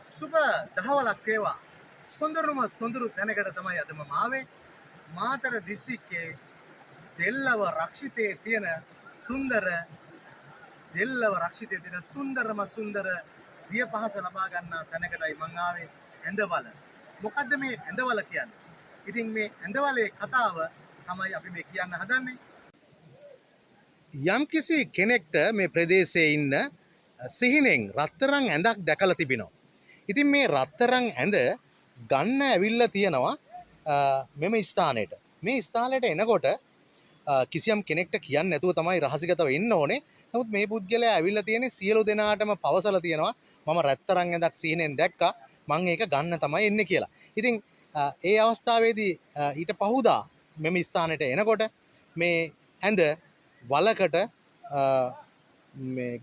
සුබ දහවලක් වේවා. සොඳුරුම සොඳුරු තැනකට තමයි අද මම ආවේ. මාතර දිස්ත්‍රික්කයේ දෙල්ලව රක්ෂිතයේ තියෙන සුන්දර දෙල්ලව රක්ෂිතයේ තියෙන සුන්දරම සුන්දර දිය පහස ලබා ගන්නා තැනකටයි මම ආවේ. ඇඳවල. මොකද්ද මේ ඇඳවල කියන්නේ? ඉතින් මේ ඇඳවලේ කතාව තමයි අපි මේ කියන්න හදන්නේ. යම්කිසි කෙනෙක්ට මේ ප්‍රදේශයේ ඉන්න සිහිනෙන් රත්තරන් ඇඳක් දැකලා තිබෙනවා. ඉතින් මේ රත්තරන් ඇඳ ගන්න ඇවිල්ලා තියෙනවා මෙම ස්ථානයට. මේ ස්ථානයට එනකොට කිසියම් කෙනෙක්ට කියන්න නැතුව තමයි රහසිගතව ඉන්න ඕනේ. නමුත් මේ පුද්ගලයා ඇවිල්ලා තියෙන්නේ සියලු දෙනාටම පවසලා තියෙනවා මම රත්තරන් ඇඳක් සිහිනෙන් දැක්කා. මම ඒක ගන්න තමයි එන්නේ කියලා. ඉතින් ඒ අවස්ථාවේදී ඊට පහුදා මෙම ස්ථානයට එනකොට මේ ඇඳ වලකට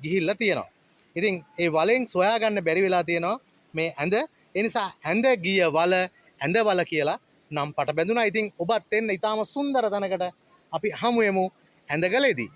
ගිහිල්ලා තියෙනවා. ඉතින් ඒ වලෙන් සොයාගන්න බැරි වෙලා තියෙනවා මේ ඇඳ. ඒ නිසා ඇඳ ගිය වල ඇඳ වල කියලා නම් පට බැඳුනා. ඉතින් ඔබත් එන්න ඊටාම සුන්දර තැනකට අපි හමු වෙමු ඇඳගලේදී.